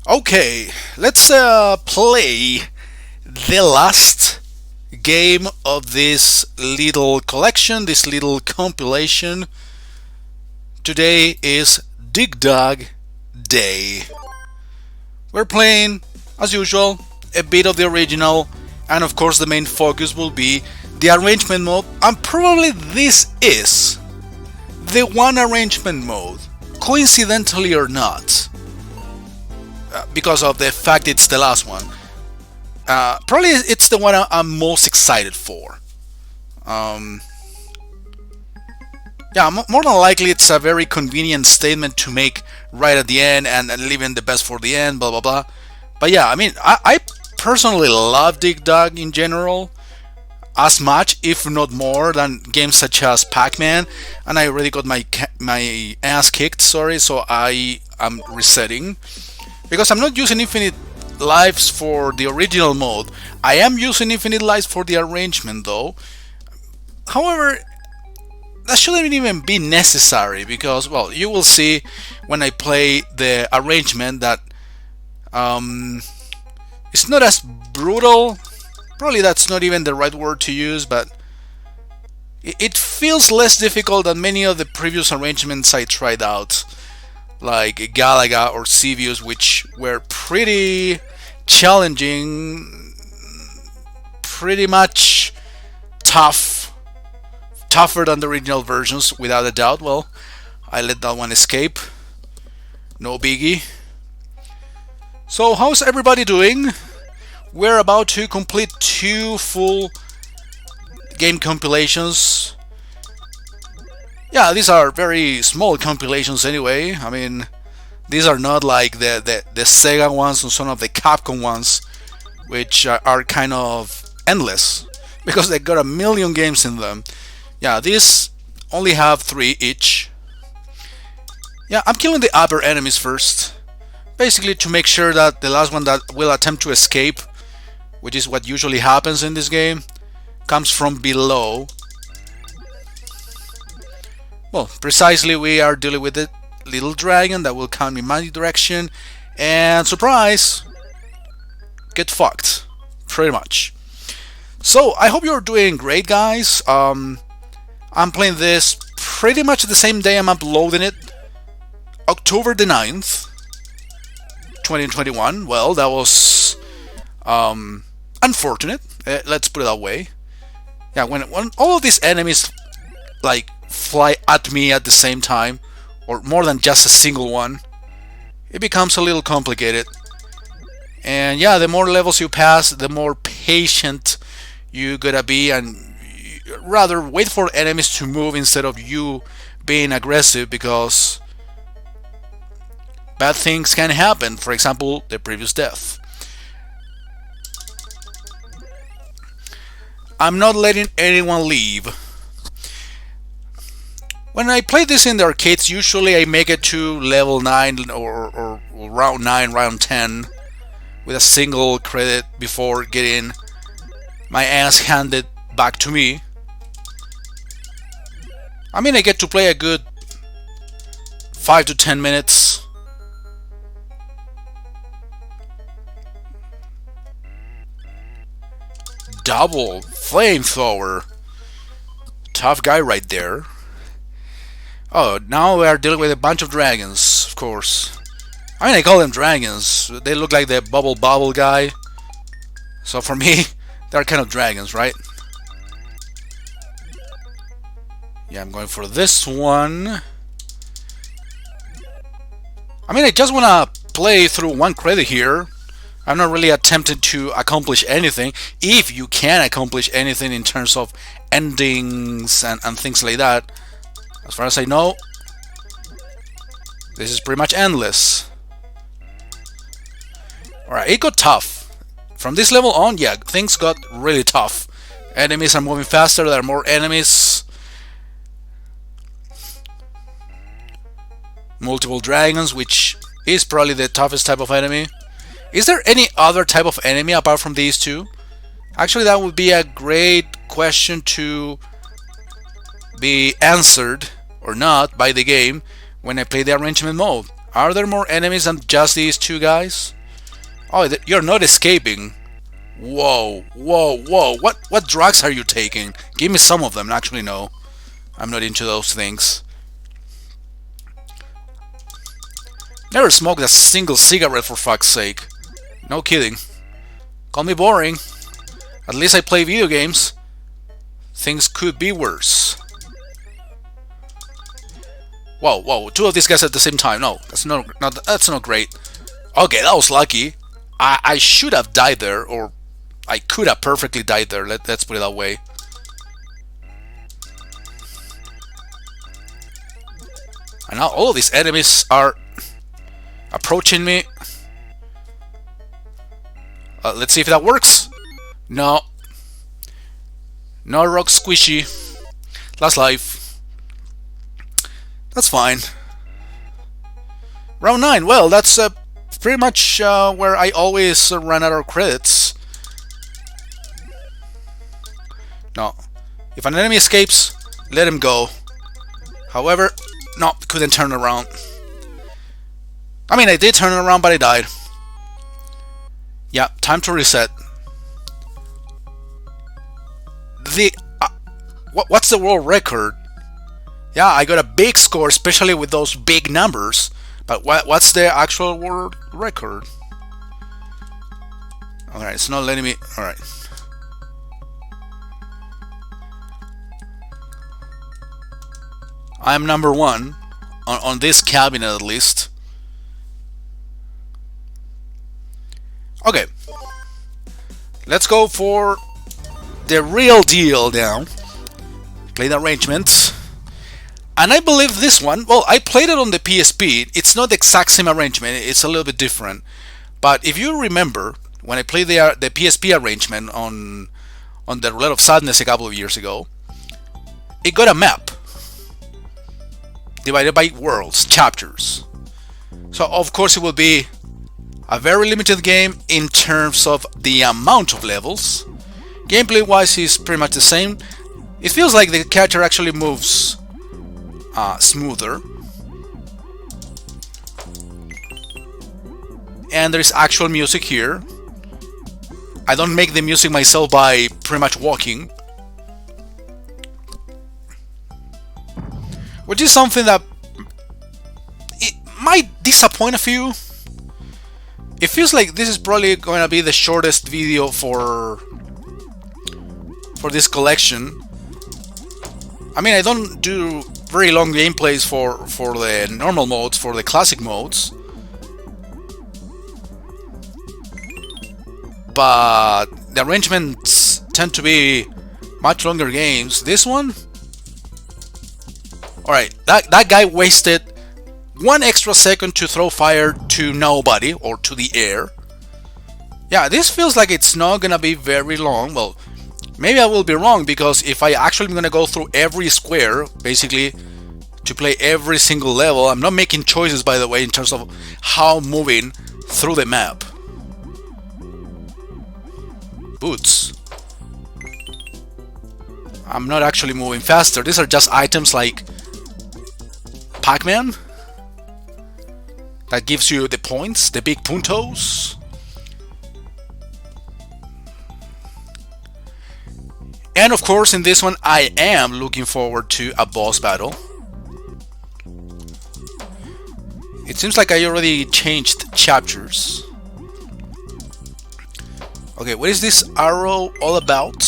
Okay, let's play the last game of this little collection, this little compilation. Today is Dig Dug Day. We're playing, as usual, a bit of the original, and of course the main focus will be the arrangement mode, and probably this is the one arrangement mode, coincidentally or not. Because of the fact it's the last one. Probably it's the one I'm most excited for. Yeah, more than likely it's a very convenient statement to make right at the end and leaving the best for the end, blah blah blah. But yeah, I mean, I personally love Dig Dug in general, as much, if not more, than games such as Pac-Man, and I already got my ass kicked. Sorry, so I am resetting. Because I'm not using infinite lives for the original mode. I am using infinite lives for the arrangement though. However, that shouldn't even be necessary because, well, you will see when I play the arrangement that it's not as brutal. Probably that's not even the right word to use, but it feels less difficult than many of the previous arrangements I tried out, like Galaga or Sevius, which were pretty challenging, pretty much tougher than the original versions, without a doubt. Well, I let that one escape, no biggie. So how's everybody doing? We're about to complete 2 full game compilations. Yeah, these are very small compilations anyway. I mean, these are not like the Sega ones or some of the Capcom ones, which are kind of endless because they got a million games in them. Yeah, these only have 3 each. Yeah, I'm killing the upper enemies first, basically to make sure that the last one that will attempt to escape, which is what usually happens in this game, comes from below. Well, precisely, we are dealing with the little dragon that will come in my direction, and surprise, get fucked, pretty much. So, I hope you're doing great, guys. I'm playing this pretty much the same day I'm uploading it, October the 9th, 2021. Well, that was unfortunate, let's put it that way. Yeah, when all of these enemies, like, fly at me at the same time, or more than just a single one, it becomes a little complicated. And yeah, the more levels you pass, the more patient you gotta be, and rather wait for enemies to move instead of you being aggressive, because bad things can happen. For example, the previous death. I'm not letting anyone leave. When I play this in the arcades, usually I make it to level 9 or round 9, round 10 with a single credit before getting my ass handed back to me. I mean, I get to play a good 5 to 10 minutes. Double flamethrower. Tough guy right there. Oh, now we are dealing with a bunch of dragons, of course. I mean, I call them dragons. They look like the bubble guy. So for me, they're kind of dragons, right? Yeah, I'm going for this one. I mean, I just want to play through 1 credit here. I'm not really attempting to accomplish anything. If you can accomplish anything in terms of endings and things like that. As far as I know, this is pretty much endless. Alright, it got tough. From this level on, yeah, things got really tough. Enemies are moving faster, there are more enemies. Multiple dragons, which is probably the toughest type of enemy. Is there any other type of enemy apart from these 2? Actually, that would be a great question to be answered or not by the game when I play the arrangement mode. Are there more enemies than just these 2 guys? Oh, you're not escaping. Whoa, whoa, whoa. What drugs are you taking? Give me some of them. Actually, no. I'm not into those things. Never smoked a single cigarette, for fuck's sake. No kidding. Call me boring. At least I play video games. Things could be worse. Whoa, whoa, two of these guys at the same time. No, that's not great. Okay, that was lucky. I should have died there, or I could have perfectly died there. Let's put it that way. And now all of these enemies are approaching me. Let's see if that works. No. No rock squishy. Last life. That's fine. Round 9. Well, that's pretty much where I always run out of credits. No. If an enemy escapes, let him go. However, no, couldn't turn around. I mean, I did turn it around, but I died. Yeah, time to reset. What's the world record? Yeah, I got a big score, especially with those big numbers. But what's the actual world record? Alright, it's not letting me... Alright. I'm number 1 on this cabinet, at least. Okay, let's go for the real deal now. Play the arrangements. And I believe this one, well, I played it on the PSP. It's not the exact same arrangement, it's a little bit different. But if you remember, when I played the PSP arrangement on the Roulette of Sadness a couple of years ago, it got a map divided by worlds, chapters. So of course it will be a very limited game in terms of the amount of levels. Gameplay wise is pretty much the same. It feels like the character actually moves smoother. And there's actual music here. I don't make the music myself by pretty much walking. Which is something that it might disappoint a few. It feels like this is probably going to be the shortest video for this collection. I mean, I don't do very long gameplays for the normal modes, for the classic modes. But the arrangements tend to be much longer games. This one? Alright, that guy wasted 1 extra second to throw fire to nobody, or to the air. Yeah, this feels like it's not gonna be very long. Well, maybe I will be wrong, because if I actually am gonna go through every square, basically, to play every single level, I'm not making choices, by the way, in terms of how I'm moving through the map. Boots. I'm not actually moving faster. These are just items like Pac-Man. That gives you the points, the big puntos. And of course, in this one, I am looking forward to a boss battle. It seems like I already changed chapters. Okay, what is this arrow all about?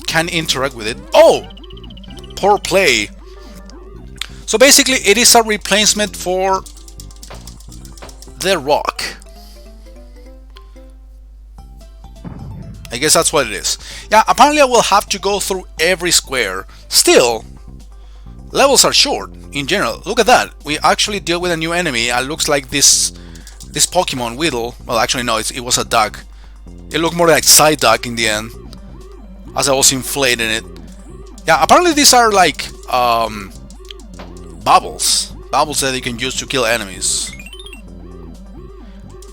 Can interact with it. Oh! Poor play. So basically, it is a replacement for the rock. I guess that's what it is. Yeah, apparently I will have to go through every square. Still, levels are short in general. Look at that. We actually deal with a new enemy. It looks like this Pokemon Whittle. Well, actually no, it was a duck. It looked more like Psyduck in the end, as I was inflating it. Yeah, apparently these are like bubbles that you can use to kill enemies.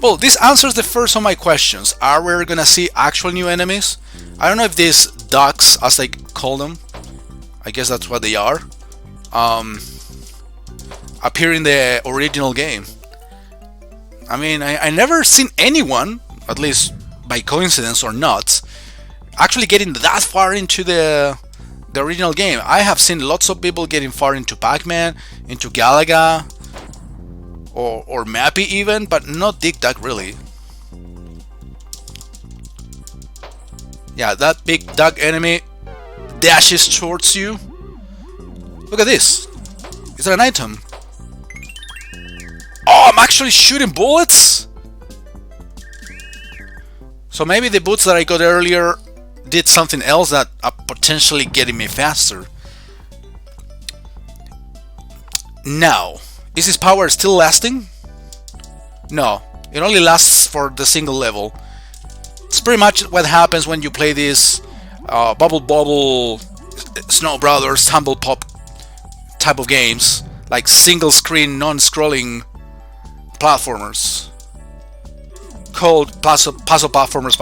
Well, this answers the first of my questions. Are we gonna see actual new enemies? I don't know if these ducks, as I call them, I guess that's what they are. Are appear in the original game. I mean, I never seen anyone, at least by coincidence or not, actually getting that far into the original game. I have seen lots of people getting far into Pac-Man, into Galaga, or Mappy even, but not Dig Dug really. Yeah, that big dog enemy dashes towards you. Look at this. Is that an item? Oh, I'm actually shooting bullets? So maybe the boots that I got earlier did something else that are potentially getting me faster. Now, is his power still lasting? No, it only lasts for the single level. It's pretty much what happens when you play these Bubble, Snow Brothers, Tumble Pop type of games, like single screen, non-scrolling platformers, called puzzle platformers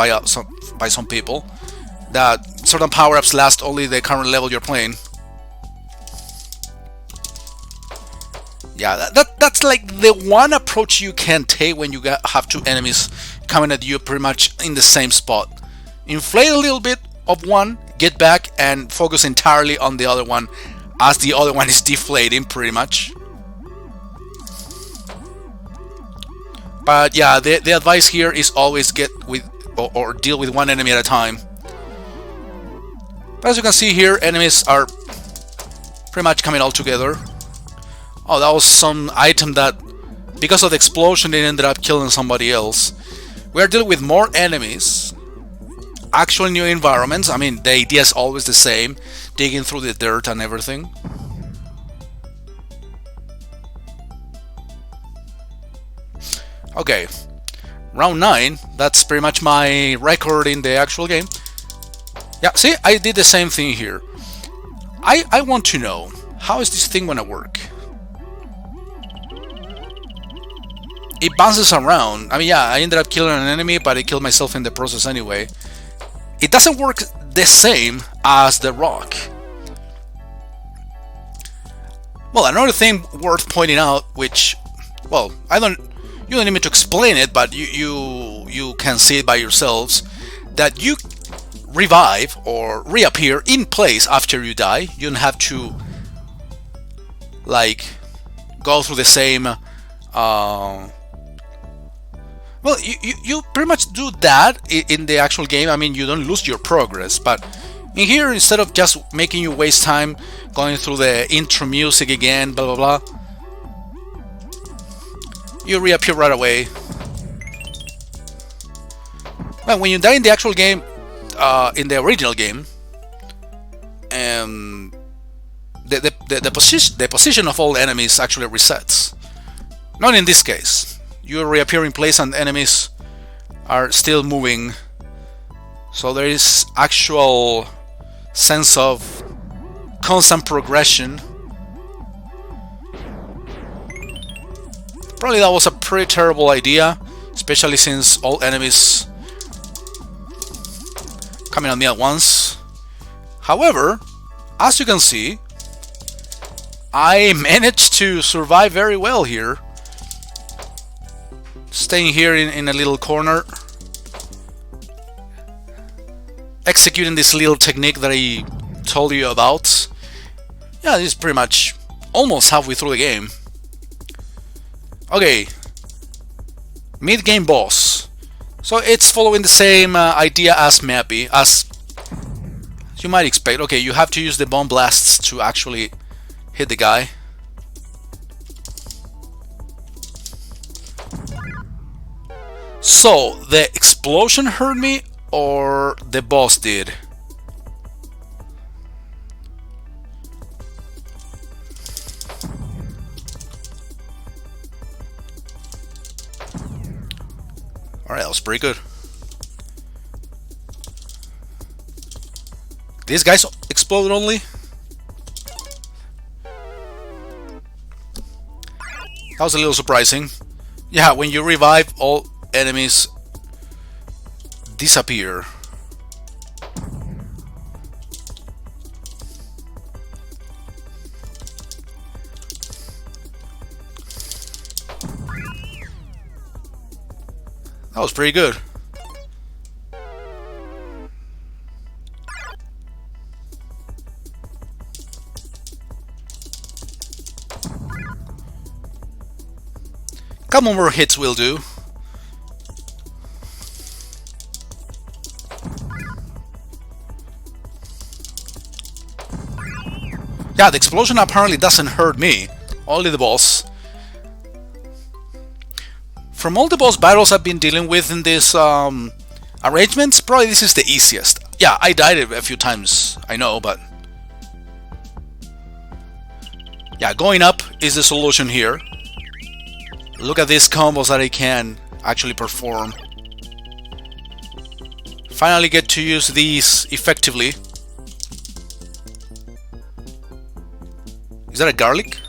by some people, that certain power-ups last only the current level you're playing. Yeah, that's like the one approach you can take when you have two enemies coming at you pretty much in the same spot. Inflate a little bit of one, get back, and focus entirely on the other one, as the other one is deflating pretty much. But yeah, the advice here is always get with or deal with one enemy at a time. But as you can see here, enemies are pretty much coming all together. Oh, that was some item that, because of the explosion, it ended up killing somebody else. We are dealing with more enemies, actual new environments. I mean, the idea is always the same, digging through the dirt and everything. Okay, round 9, that's pretty much my record in the actual game. Yeah, see, I did the same thing here. I want to know, how is this thing gonna work? It bounces around. I mean, yeah, I ended up killing an enemy, but I killed myself in the process anyway. It doesn't work the same as the rock. Well, another thing worth pointing out, which, well, you don't need me to explain it, but you can see it by yourselves, that you revive or reappear in place after you die. You don't have to, like, go through the same well, you pretty much do that in the actual game. I mean, you don't lose your progress, but in here, instead of just making you waste time going through the intro music again, blah blah blah, you reappear right away. Well, when you die in the actual game, in the original game, the position of all enemies actually resets. Not in this case. You reappear in place and enemies are still moving. So there is actual sense of constant progression. Probably that was a pretty terrible idea, especially since all enemies coming at me at once. However, as you can see, I managed to survive very well here. Staying here in a little corner, executing this little technique that I told you about. Yeah, this is pretty much almost halfway through the game. Okay, mid-game boss. So it's following the same idea as Mappy, as you might expect. Okay, you have to use the bomb blasts to actually hit the guy. So, the explosion hurt me, or the boss did? Alright, that was pretty good. These guys exploded only? That was a little surprising. Yeah, when you revive, all enemies disappear. That was pretty good. Couple more hits will do. Yeah, the explosion apparently doesn't hurt me, only the boss. From all the boss battles I've been dealing with in this arrangements, probably this is the easiest. Yeah, I died a few times, I know, but... yeah, going up is the solution here. Look at these combos that I can actually perform. Finally get to use these effectively. Is that a garlic?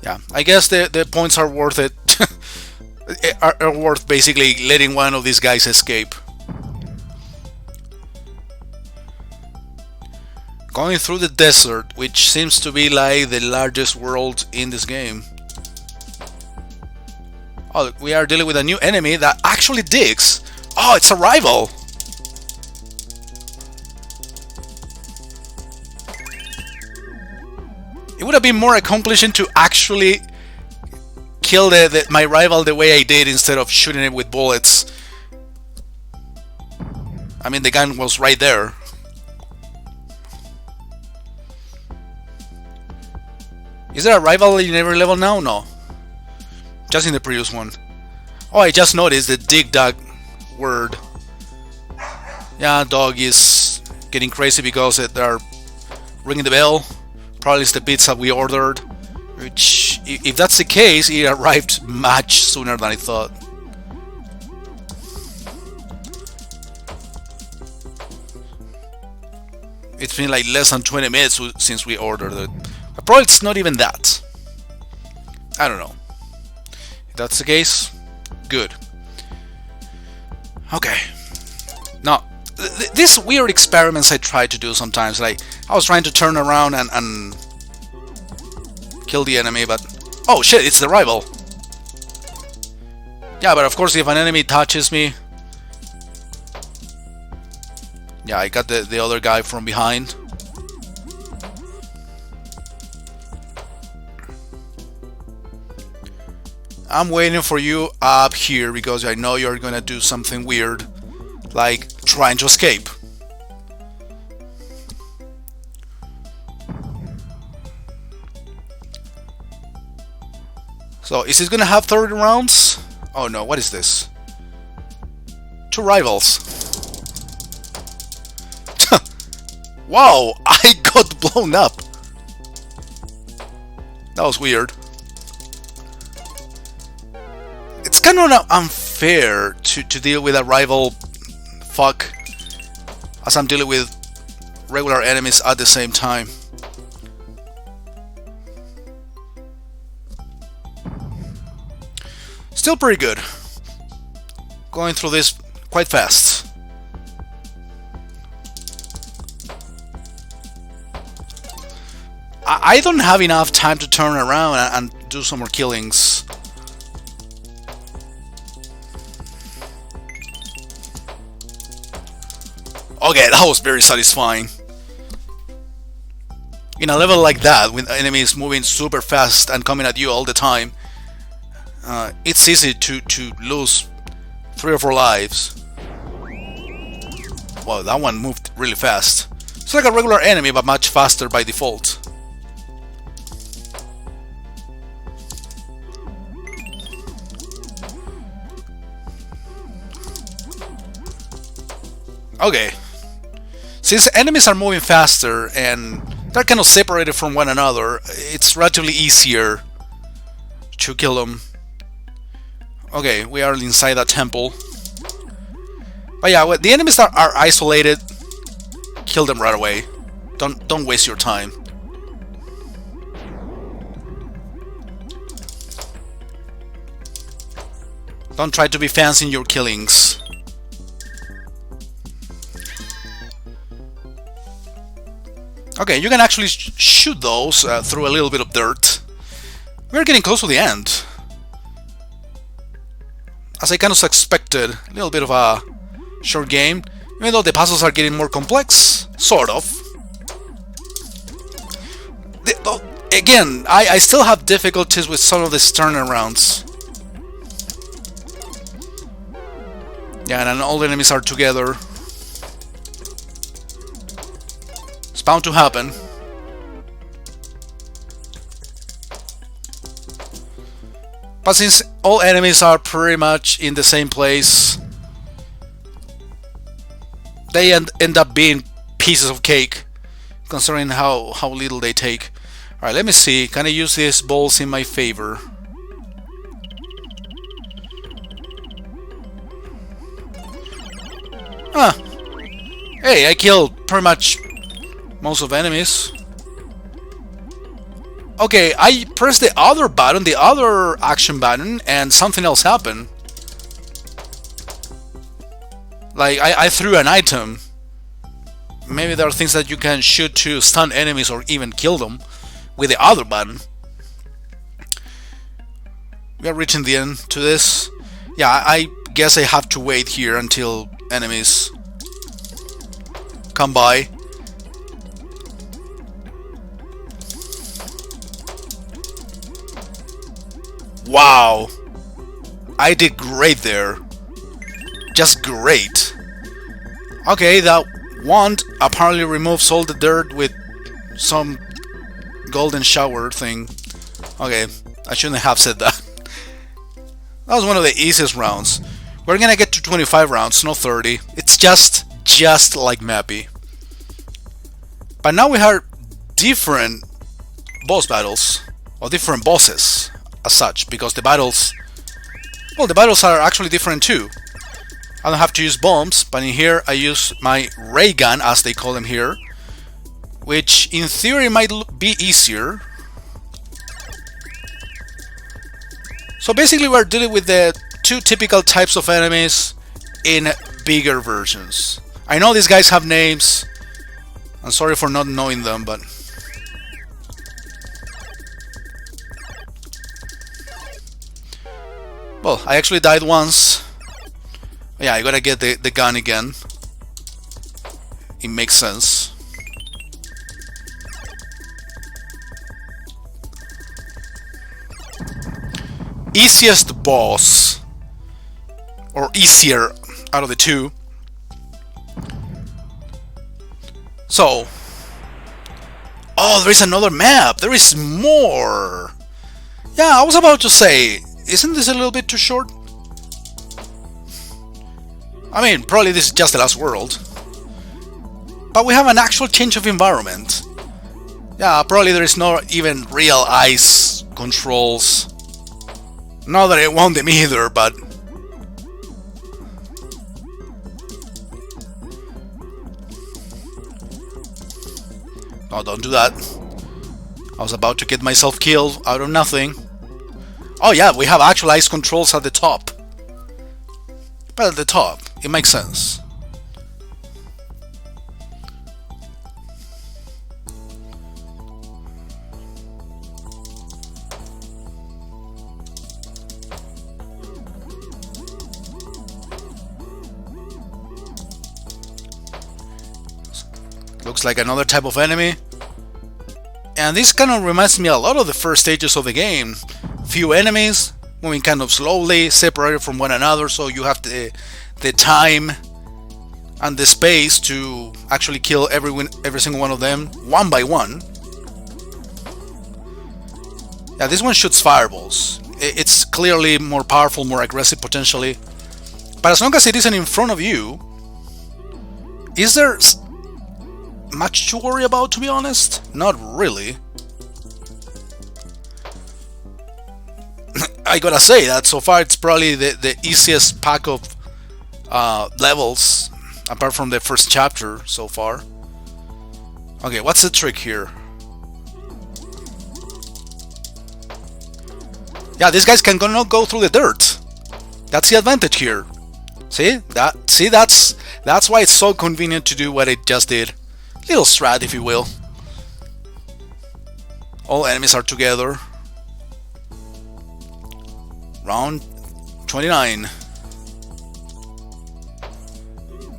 Yeah, I guess the points are worth it. are worth basically letting one of these guys escape. Going through the desert, which seems to be like the largest world in this game. Oh, we are dealing with a new enemy that actually digs. Oh, it's a rival. It would have been more accomplishing to actually kill my rival the way I did instead of shooting it with bullets. I mean, the gun was right there. Is there a rival in every level now? No. Just in the previous one. Oh, I just noticed the dig dog word. Yeah, dog is getting crazy because they're ringing the bell. Probably it's the pizza we ordered. Which, if that's the case, it arrived much sooner than I thought. It's been like less than 20 minutes since we ordered it. But probably it's not even that. I don't know. That's the case, good. Okay. Now, these weird experiments I try to do sometimes, like I was trying to turn around and kill the enemy, but oh shit, it's the rival. Yeah, but of course if an enemy touches me, yeah, I got the other guy from behind. I'm waiting for you up here because I know you're gonna do something weird, like trying to escape. So, is it gonna have 30 rounds? Oh no, what is this? 2 rivals. Wow, I got blown up. That was weird. It's kind of unfair to deal with a rival fuck as I'm dealing with regular enemies at the same time. Still pretty good. Going through this quite fast. I don't have enough time to turn around and do some more killings. Okay, that was very satisfying. In a level like that, with enemies moving super fast and coming at you all the time, it's easy to lose 3 or 4 lives. Wow, that one moved really fast. It's like a regular enemy, but much faster by default. Okay. Since enemies are moving faster and they're kind of separated from one another, it's relatively easier to kill them. Okay, we are inside that temple. But yeah, the enemies that are isolated, kill them right away. Don't waste your time. Don't try to be fancy in your killings. Okay, you can actually shoot those through a little bit of dirt. We're getting close to the end. as I kind of expected, a little bit of a short game, even though the puzzles are getting more complex, sort of. Again, I still have difficulties with some of these turnarounds. Yeah, and all the enemies are together. It's bound to happen. But since all enemies are pretty much in the same place, they end up being pieces of cake, considering how little they take. Alright, let me see. Can I use these balls in my favor? Huh. Hey, I killed pretty much most of the enemies. Okay, I pressed the other button, the other action button, and something else happened. Like, I threw an item. Maybe there are things that you can shoot to stun enemies or even kill them with the other button. We are reaching the end to this. Yeah, I guess I have to wait here until enemies come by. Wow! I did great there. Just great. Okay, that wand apparently removes all the dirt with some golden shower thing. Okay, I shouldn't have said that. That was one of the easiest rounds. We're gonna get to 25 rounds, not 30. It's just like Mappy. But now we have different boss battles, or different bosses as such, because the battles, well, the battles are actually different too. I don't have to use bombs, but in here I use my ray gun, as they call them here, which in theory might be easier. So basically we're dealing with the two typical types of enemies in bigger versions. I know these guys have names. I'm sorry for not knowing them, but well, I actually died once. Yeah, I gotta get the gun again. It makes sense. Easiest boss, or easier out of the two. So, oh, there is another map. There is more. Yeah, I was about to say, isn't this a little bit too short? I mean, probably this is just the last world. But we have an actual change of environment. Yeah, probably there is no even real ice controls. Not that I want them either, but no, don't do that. I was about to get myself killed out of nothing. Oh yeah, we have actual ice controls at the top. But at the top, it makes sense. Looks like another type of enemy. And this kind of reminds me a lot of the first stages of the game. Few enemies, moving kind of slowly, separated from one another, so you have the time and the space to actually kill every single one of them, one by one. Yeah, this one shoots fireballs. It's clearly more powerful, more aggressive potentially. But as long as it isn't in front of you, is there much to worry about, to be honest? Not really. I gotta say that so far it's probably the easiest pack of levels, apart from the first chapter so far. Okay, what's the trick here? Yeah, these guys can not go through the dirt. That's the advantage here. See that's why it's so convenient to do what it just did. Little strat, if you will. All enemies are together. Round 29.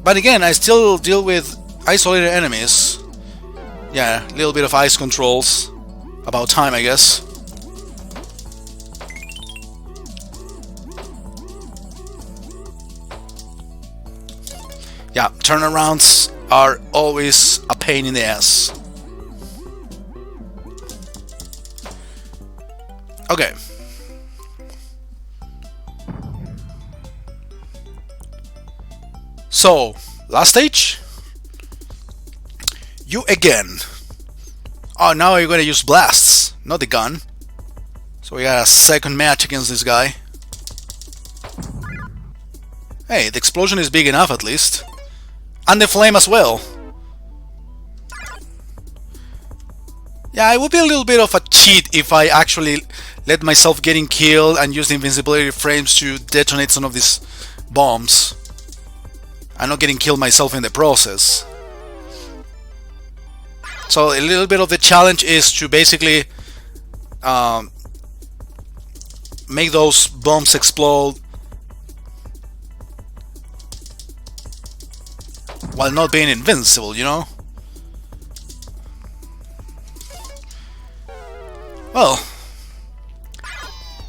But again, I still deal with isolated enemies. Yeah, a little bit of ice controls. About time, I guess. Yeah, turnarounds are always a pain in the ass. Okay. So, last stage. You again. Oh, now you're gonna use blasts, not the gun. So we got a second match against this guy. Hey, the explosion is big enough at least. And the flame as well. Yeah, it would be a little bit of a cheat if I actually let myself getting killed and use the invincibility frames to detonate some of these bombs. I'm not getting killed myself in the process. So a little bit of the challenge is to basically make those bombs explode while not being invincible, you know? Well,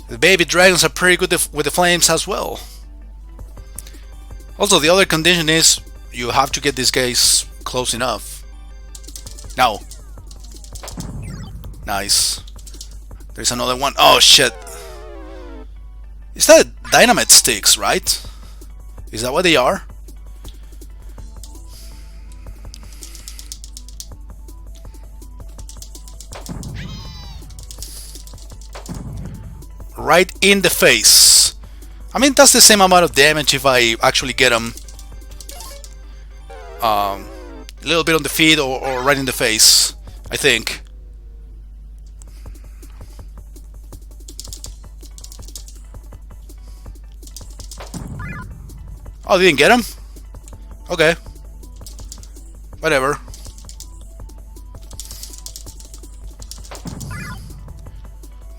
the baby dragons are pretty good with the flames as well. Also, the other condition is you have to get these guys close enough. Now. Nice. There's another one. Oh shit. Is that dynamite sticks, right? Is that what they are? Right in the face. I mean, that's the same amount of damage if I actually get them a little bit on the feet or right in the face, I think. Oh, they didn't get him? Okay. Whatever.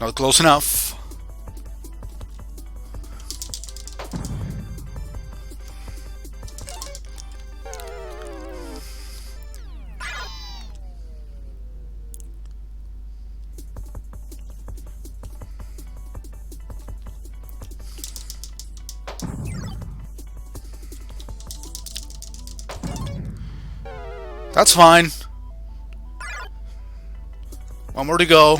Not close enough. That's fine. One more to go.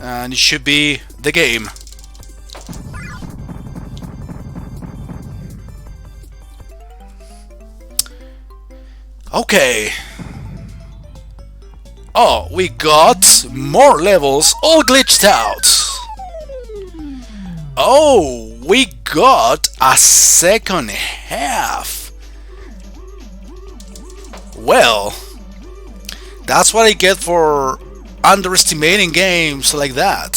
And it should be the game. Okay. Oh, we got more levels all glitched out. Oh, we got a second half. Well, that's what I get for underestimating games like that.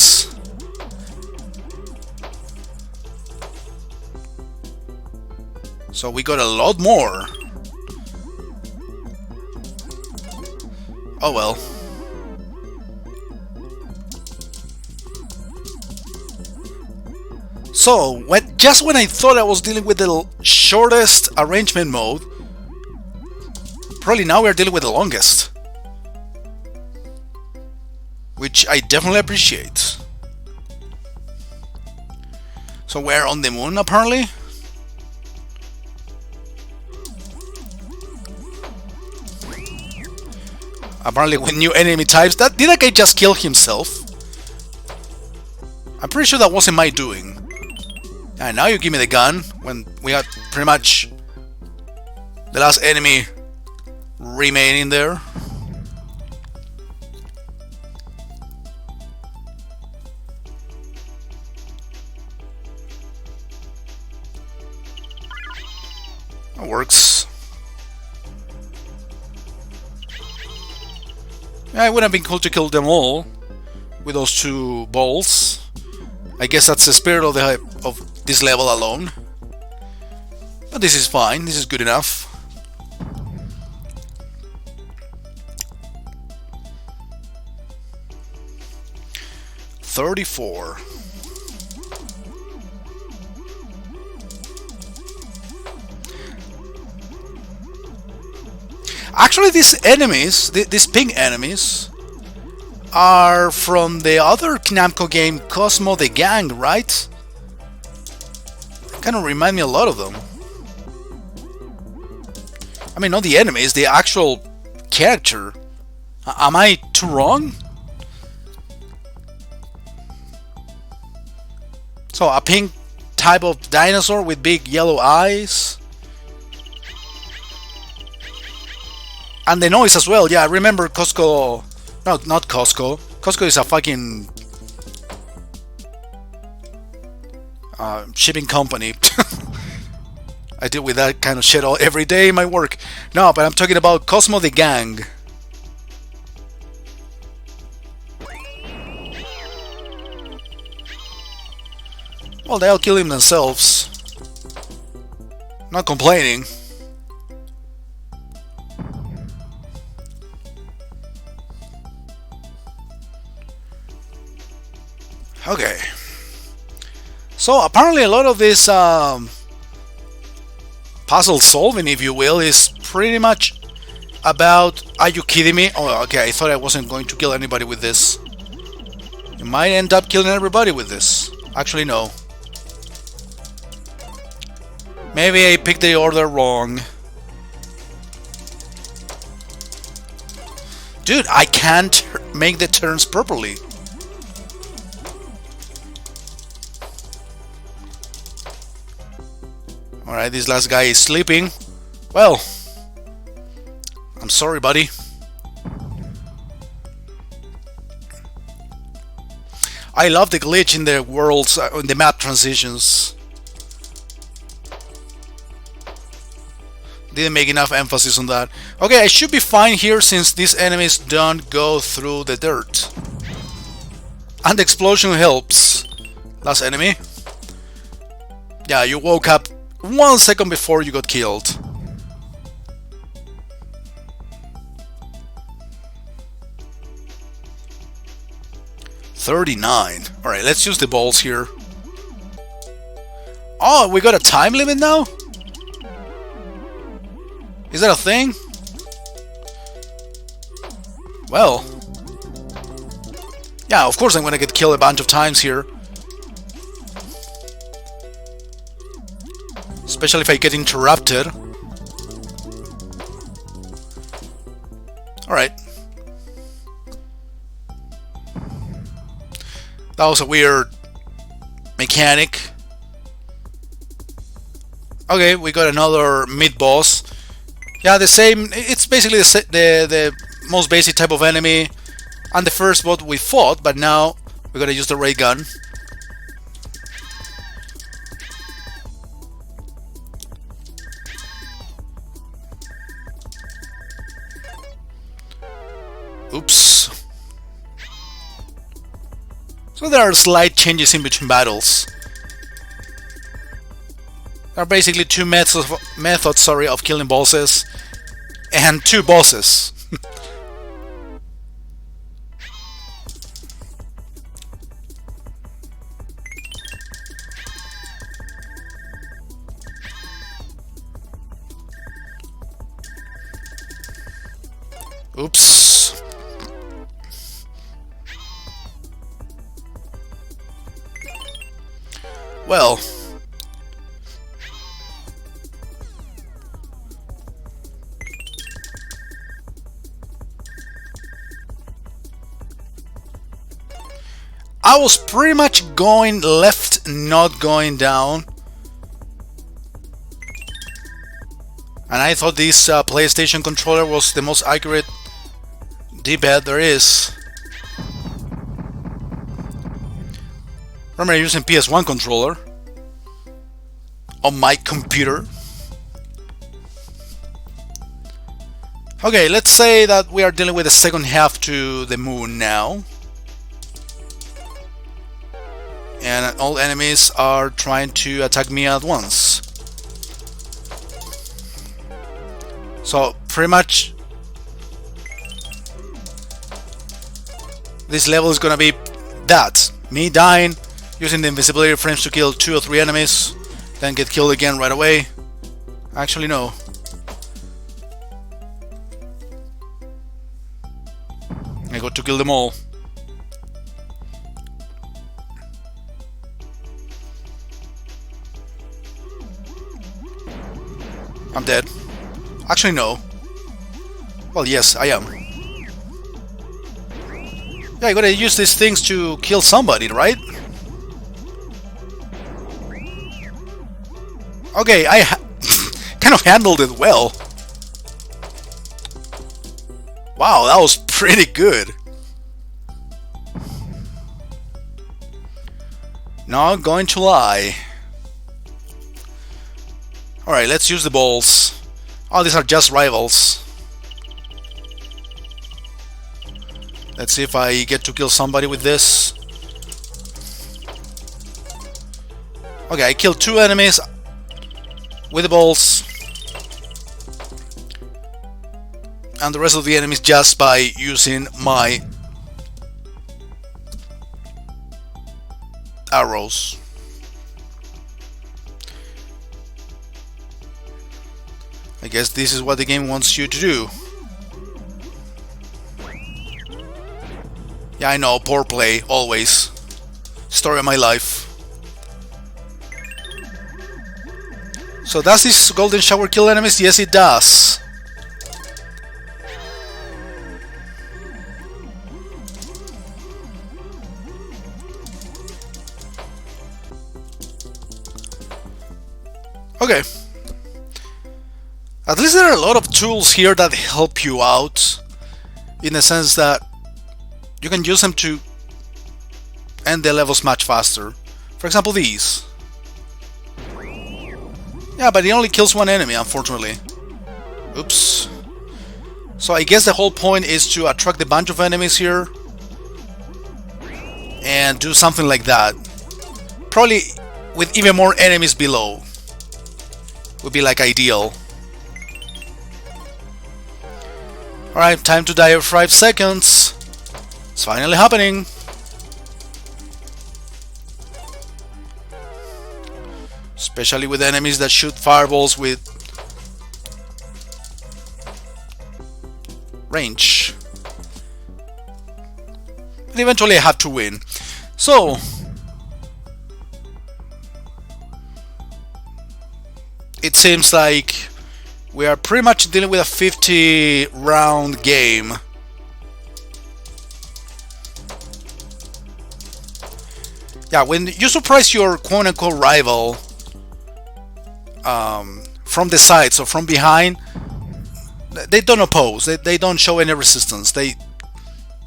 So we got a lot more. Oh well. So, just when I thought I was dealing with the shortest arrangement mode, probably now we're dealing with the longest. Which I definitely appreciate. So we're on the moon apparently. Apparently with new enemy types. Did that guy just kill himself? I'm pretty sure that wasn't my doing. And now you give me the gun when we got pretty much the last enemy remaining there. That works. Yeah, it would have been cool to kill them all with those two balls. I guess that's the spirit of this level alone. But this is fine. This is good enough. $34. Actually, these enemies, these pink enemies, are from the other Namco game, Cosmo the Gang, right? Kind of remind me a lot of them. I mean, not the enemies, the actual character. Am I too wrong? So, a pink type of dinosaur with big yellow eyes. And the noise as well. Yeah, I remember Costco. No, not Costco. Costco is a fucking shipping company. I deal with that kind of shit every day in my work. No, but I'm talking about Cosmo the Gang. Well, they'll kill him themselves. Not complaining. Okay. So apparently a lot of this puzzle solving, if you will, is pretty much about... Are you kidding me? Oh, okay, I thought I wasn't going to kill anybody with this. You might end up killing everybody with this. Actually, no. Maybe I picked the order wrong. Dude, I can't make the turns properly. Alright, this last guy is sleeping. Well, I'm sorry, buddy. I love the glitch in the worlds, in the map transitions. Didn't make enough emphasis on that. Okay, I should be fine here since these enemies don't go through the dirt. And the explosion helps. Last enemy. Yeah, you woke up 1 second before you got killed. $39. Alright, let's use the balls here. Oh, we got a time limit now? Is that a thing? Well. Yeah, of course I'm gonna get killed a bunch of times here. Especially if I get interrupted. Alright. That was a weird mechanic. Okay, we got another mid-boss. Yeah, the same. It's basically the most basic type of enemy. And the first boss we fought, but now we gotta use the ray gun. Oops. So there are slight changes in between battles. There are basically two methods of killing bosses and two bosses. Oops. Well, I was pretty much going left, not going down. And I thought this PlayStation controller was the most accurate D-pad there is. Remember using PS1 controller on my computer. Okay, let's say that we are dealing with the second half to the moon now. And all enemies are trying to attack me at once. So pretty much this level is gonna be that. Me dying, using the invisibility frames to kill 2 or 3 enemies, then get killed again right away. Actually no. I got to kill them all. I'm dead. Actually, no. Well, yes, I am. Yeah, you gotta use these things to kill somebody, right? Okay, I kind of handled it well. Wow, that was pretty good. Not going to lie. Alright, let's use the balls. Oh, these are just rivals. Let's see if I get to kill somebody with this. Okay, I killed 2 enemies with the balls. And the rest of the enemies just by using my arrows. I guess this is what the game wants you to do. Yeah, I know, poor play, always. Story of my life. So does this golden shower kill enemies? Yes, it does. Okay. At least there are a lot of tools here that help you out, in the sense that you can use them to end the levels much faster. For example, these. Yeah, but it only kills 1 enemy, unfortunately. Oops. So I guess the whole point is to attract a bunch of enemies here and do something like that. Probably with even more enemies below. Would be like ideal. Alright, time to die for 5 seconds. It's finally happening. Especially with enemies that shoot fireballs with range. But eventually I have to win. So it seems like we are pretty much dealing with a 50 round game. Yeah, when you surprise your quote-unquote rival from the side, so from behind, they don't oppose, they don't show any resistance, they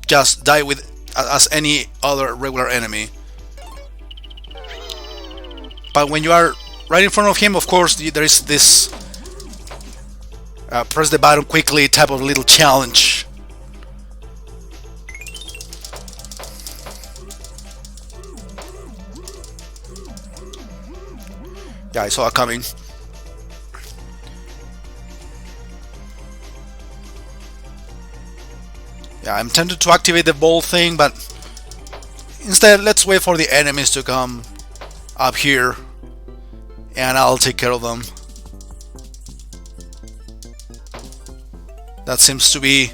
just die with as any other regular enemy. But when you are right in front of him, of course, there is this press the button quickly type of little challenge. Yeah, I saw it coming. Yeah, I'm tempted to activate the ball thing, but instead let's wait for the enemies to come up here and I'll take care of them. That seems to be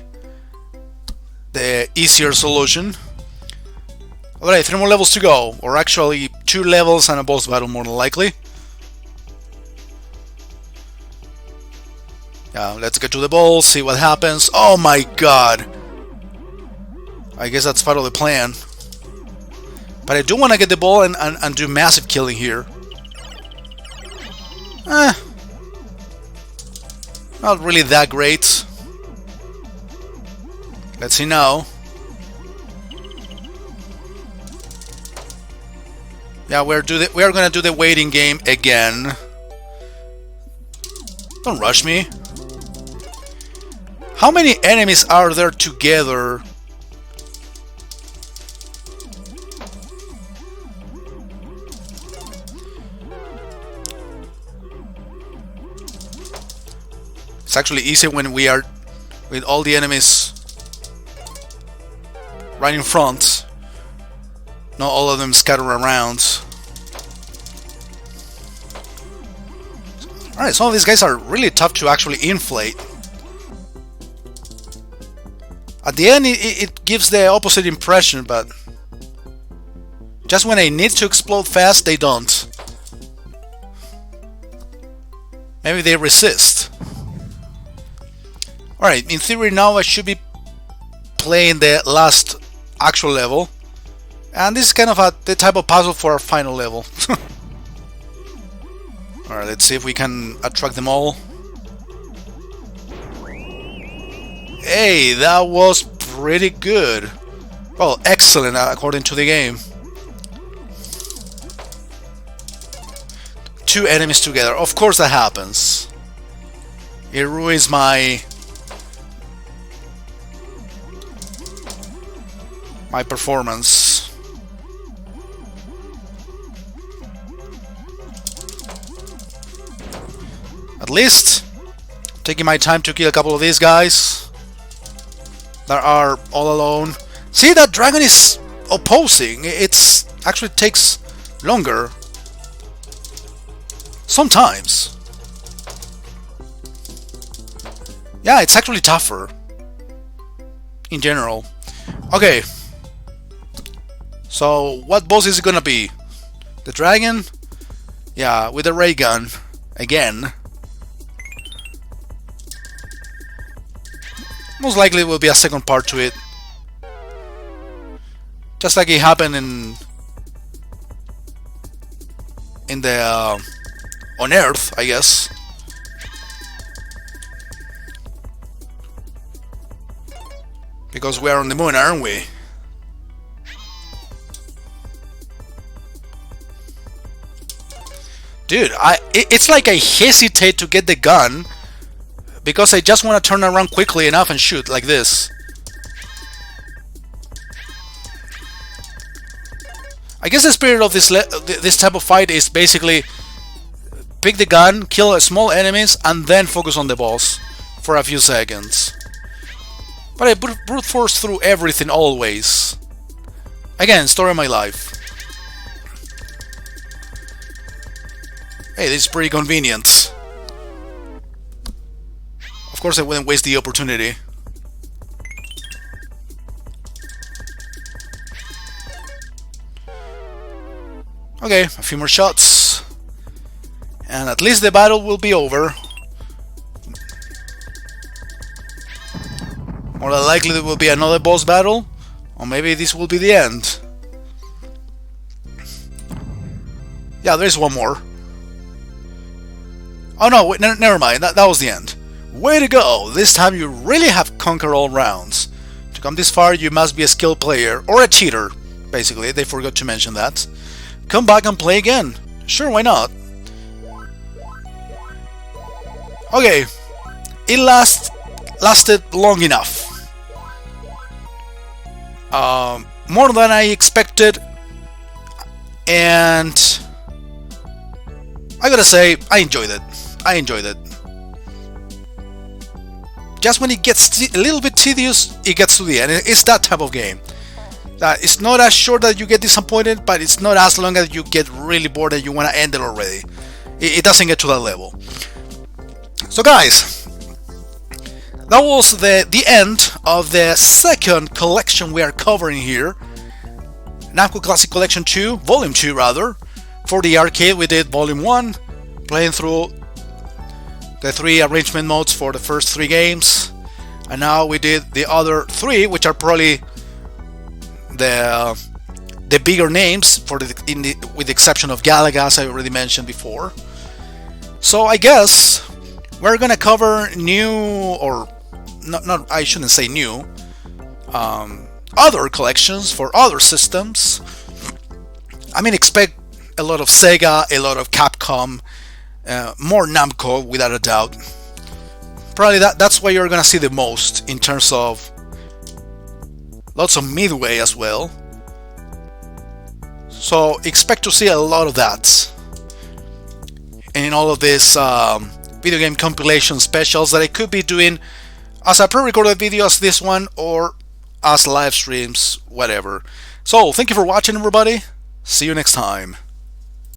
the easier solution. Alright, 3 more levels to go, or actually 2 levels and a boss battle more than likely. Yeah, let's get to the ball, see what happens. Oh my god! I guess that's part of the plan. But I do want to get the ball and do massive killing here. Not really that great. Let's see now. Yeah, we are gonna do the waiting game again. Don't rush me. How many enemies are there together? It's actually easy when we are with all the enemies right in front. Not all of them scatter around. Alright, some of these guys are really tough to actually inflate. At the end, it gives the opposite impression, but just when they need to explode fast, they don't. Maybe they resist. Alright, in theory now I should be playing the last actual level. And this is kind of the type of puzzle for our final level. Alright, let's see if we can attract them all. Hey, that was pretty good. Well, excellent according to the game. 2 enemies together. Of course that happens. It ruins my performance. At least taking my time to kill a couple of these guys that are all alone. See, that dragon is opposing. It's actually takes longer sometimes. Yeah, it's actually tougher in general. Okay, so what boss is it gonna be? The dragon? Yeah, with a ray gun again. Most likely it will be a second part to it, just like it happened in the on Earth, I guess. Because we are on the moon, aren't we? Dude, it's like I hesitate to get the gun because I just want to turn around quickly enough and shoot like this. I guess the spirit of this type of fight is basically pick the gun, kill small enemies, and then focus on the boss for a few seconds. But I brute force through everything always. Again, story of my life. Hey, this is pretty convenient. Of course I wouldn't waste the opportunity. Okay, a few more shots. And at least the battle will be over. More than likely there will be another boss battle. Or maybe this will be the end. Yeah, there's one more. Oh no, wait, never mind, that was the end. Way to go! This time you really have conquered all rounds. To come this far you must be a skilled player, or a cheater, basically, they forgot to mention that. Come back and play again. Sure, why not? Okay, it lasted long enough. More than I expected, and I gotta say, I enjoyed it. Just when it gets a little bit tedious, it gets to the end. It's that type of game. It's not as short that you get disappointed, but it's not as long as you get really bored and you want to end it already. It doesn't get to that level. So guys, that was the end of the second collection we are covering here. Namco Classic Collection 2, Volume 2 rather. For the arcade we did Volume 1, playing through the 3 arrangement modes for the first 3 games. And now we did the other 3, which are probably the bigger names with the exception of Galaga, as I already mentioned before. So I guess we're gonna cover new, or not I shouldn't say new, other collections for other systems. I mean, expect a lot of Sega, a lot of Capcom, more Namco without a doubt. Probably that's why you're gonna see the most in terms of lots of Midway as well. So expect to see a lot of that in all of these video game compilation specials that I could be doing as a pre-recorded video as this one, or as live streams, whatever. So thank you for watching, everybody. See you next time.